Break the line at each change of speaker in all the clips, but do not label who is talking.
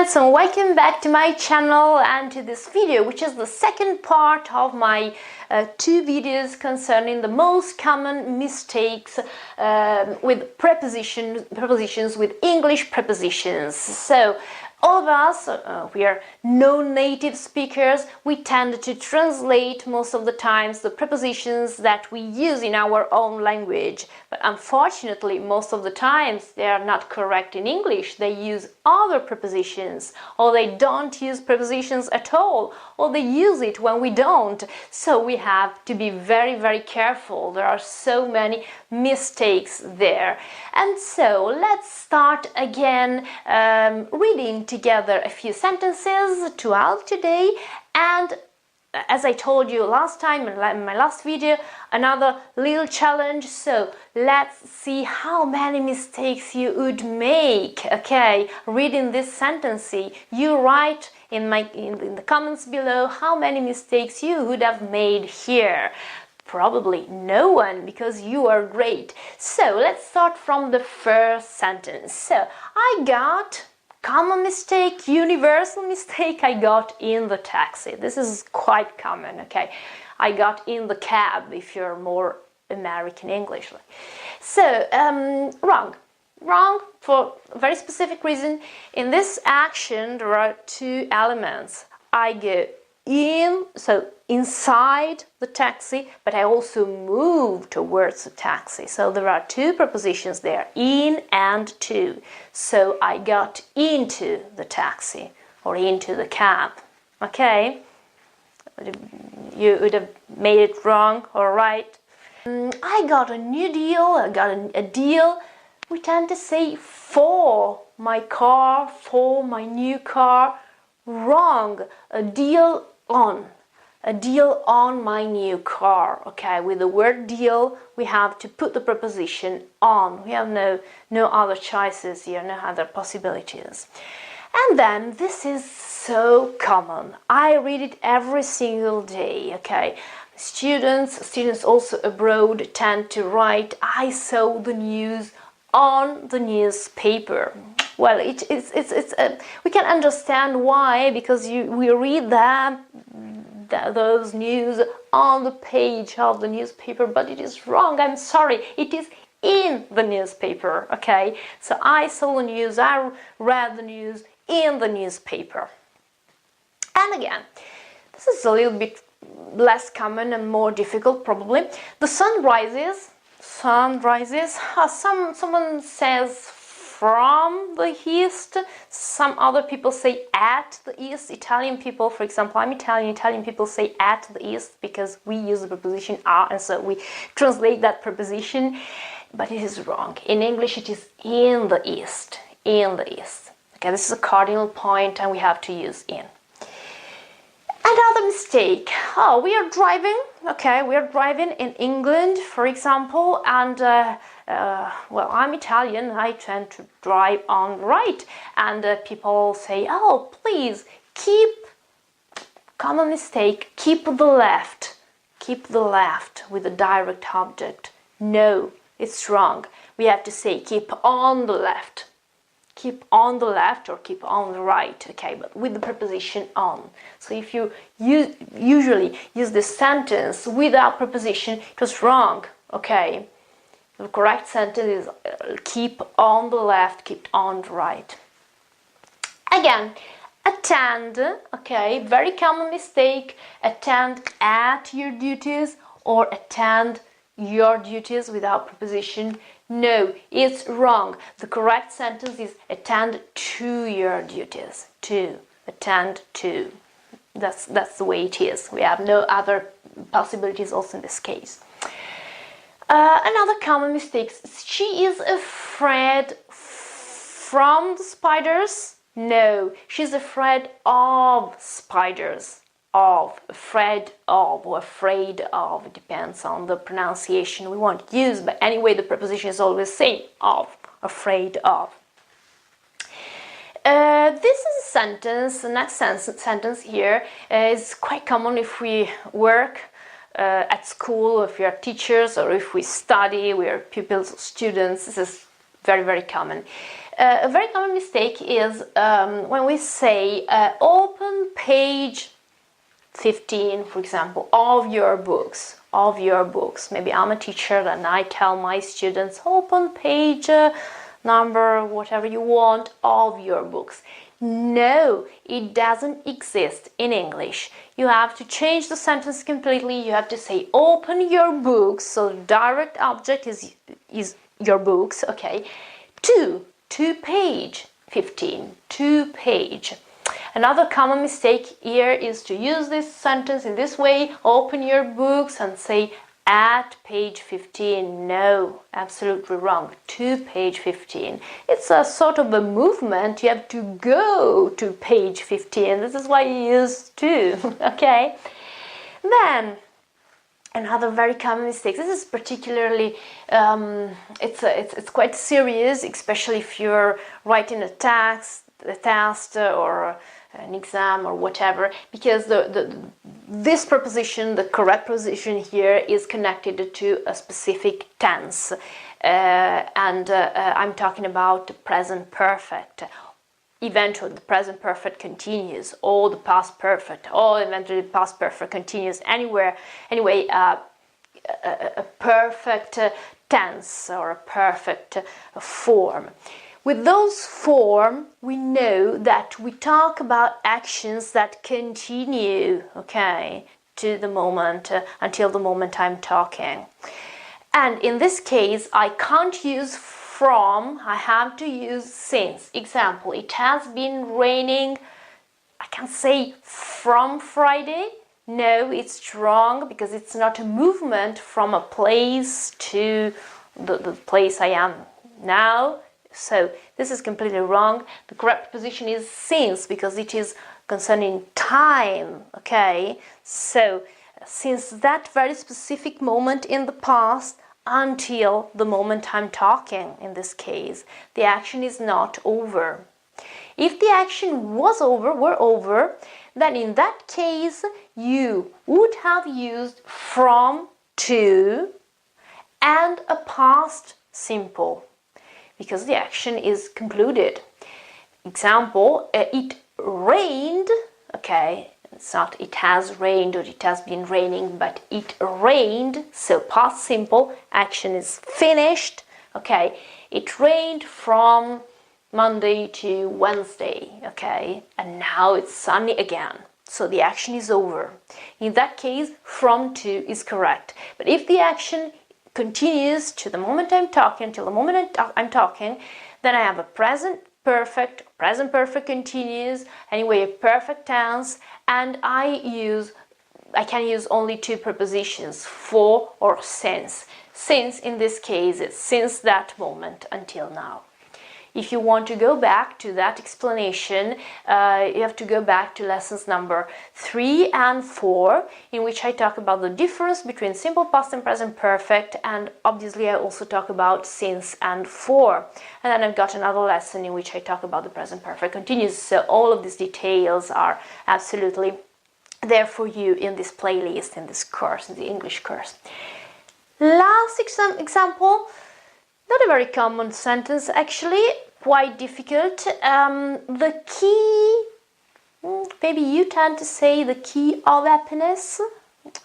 students, and welcome back to my channel and to this video, which is the second part of my two videos concerning the most common mistakes with prepositions with English prepositions. So all of us, we are non-native speakers. We tend to translate most of the times the prepositions that we use in our own language. But unfortunately, most of the times they are not correct in English. They use other prepositions, or they don't use prepositions at all, or they use it when we don't. So we have to be very, very careful. There are so many mistakes there. And so let's start again reading together a few sentences throughout today, and as I told you last time in my last video, another little challenge. So let's see how many mistakes you would make. Okay, reading this sentence, you write in the comments below how many mistakes you would have made here. Probably no one, because you are great. So let's start from the first sentence. So I got common mistake, universal mistake, I got in the taxi. This is quite common, okay? I got in the cab, if you're more American English. So, wrong. Wrong for a very specific reason. In this action, there are two elements. I go in, so inside the taxi, but I also move towards the taxi. So there are two prepositions there, in and to. So I got into the taxi or into the cab. Okay? You would have made it wrong or right. I got a new deal, I got a deal. We tend to say for my car, for my new car. Wrong. A deal on. A deal on my new car. Okay, with the word deal, we have to put the preposition on. We have no other choices here, no other possibilities. And then, this is so common. I read it every single day, okay? Students also abroad tend to write, I saw the news on the newspaper. Well, we can understand why, because we read those news on the page of the newspaper, but it is wrong. I'm sorry, it is in the newspaper, okay? So I saw the news, I read the news in the newspaper. And again, this is a little bit less common and more difficult probably. The sun rises. Someone says from the east, some other people say at the east. Italian people, for example, I'm Italian people say at the east because we use the preposition a, and so we translate that preposition, but it is wrong. In English it is in the east, in the east. Okay, this is a cardinal point and we have to use in. Another mistake. Oh, we are driving. Okay, we are driving in England, for example, and well, I'm Italian. I tend to drive on the right, and people say, "Oh, please keep." Common mistake. Keep the left. Keep the left with the direct object. No, it's wrong. We have to say keep on the left. Keep on the left or keep on the right, okay, but with the preposition on. So if you usually use this sentence without preposition, it was wrong, okay? The correct sentence is keep on the left, keep on the right. Again, attend, okay, very common mistake, attend at your duties or attend your duties without preposition. No, it's wrong. The correct sentence is attend to your duties. To, attend to. That's the way it is. We have no other possibilities also in this case. Another common mistake. She is afraid from the spiders. No, she's afraid of spiders. Of, afraid of, or afraid of. It depends on the pronunciation we want to use, but anyway, the preposition is always same, of, afraid of. This is a sentence, the next sentence here is quite common if we work at school, if we are teachers, or if we study, we are pupils or students. This is very, very common. A very common mistake is when we say open page 15, for example, of your books. Maybe I'm a teacher and I tell my students open page number, whatever you want, of your books. No, it doesn't exist in English. You have to change the sentence completely. You have to say open your books, so the direct object is your books, okay, to page 15, to page. Another common mistake here is to use this sentence in this way, open your books and say at page 15. No, absolutely wrong. To page 15. It's a sort of a movement. You have to go to page 15. This is why you use to, okay? Then, another very common mistake. This is particularly, it's quite serious, especially if you're writing a test or an exam or whatever, because this preposition, the correct preposition here, is connected to a specific tense, and I'm talking about the present perfect. Eventually, the present perfect continuous, or the past perfect, or eventually the past perfect continuous. Anyway, a perfect tense or a perfect form. With those forms, we know that we talk about actions that continue, okay, to the moment, until the moment I'm talking. And in this case, I can't use from, I have to use since. Example, it has been raining, I can say from Friday. No, it's wrong, because it's not a movement from a place to the place I am now. So this is completely wrong. The correct position is since, because it is concerning time, okay? So since that very specific moment in the past until the moment I'm talking, in this case, the action is not over. If the action were over, then in that case you would have used from, to, and a past simple, because the action is concluded. Example, it rained, okay, it's not it has rained or it has been raining, but it rained, so past simple, action is finished, okay. It rained from Monday to Wednesday, okay, and now it's sunny again, so the action is over. In that case, from, to is correct. But if the action continues to the moment I'm talking, till the moment I'm talking, then I have a present perfect continuous, anyway a perfect tense, and I can use only two prepositions, for or since. Since in this case is since that moment until now. If you want to go back to that explanation, you have to go back to lessons number 3 and 4, in which I talk about the difference between simple past and present perfect, and obviously I also talk about since and for. And then I've got another lesson in which I talk about the present perfect continuous, so all of these details are absolutely there for you in this playlist, in this course, in the English course. Last example, not a very common sentence actually, quite difficult. The key, maybe you tend to say the key of happiness.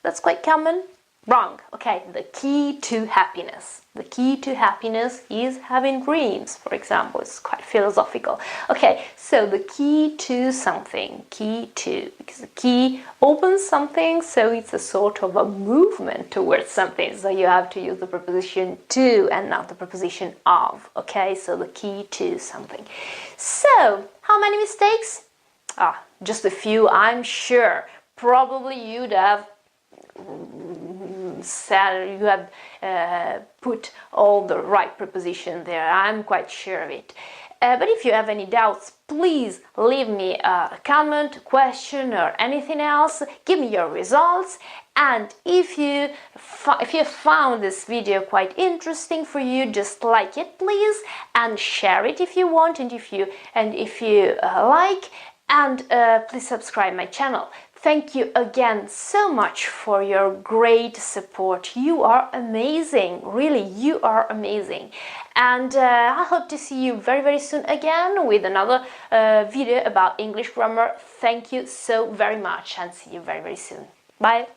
That's quite common. Wrong. Okay, the key to happiness. The key to happiness is having dreams, for example. It's quite philosophical. Okay, so the key to something. Key to, because the key opens something, so it's a sort of a movement towards something. So you have to use the preposition to and not the preposition of. Okay, so the key to something. So, how many mistakes? Just a few, I'm sure. Probably you'd have said, you have put all the right preposition there. I'm quite sure of it. But if you have any doubts, please leave me a comment, question, or anything else. Give me your results. And if you found this video quite interesting for you, just like it, please, and share it if you want, and if you like, and please subscribe my channel. Thank you again so much for your great support. You are amazing, really, you are amazing. And I hope to see you very, very soon again with another video about English grammar. Thank you so very much and see you very, very soon. Bye.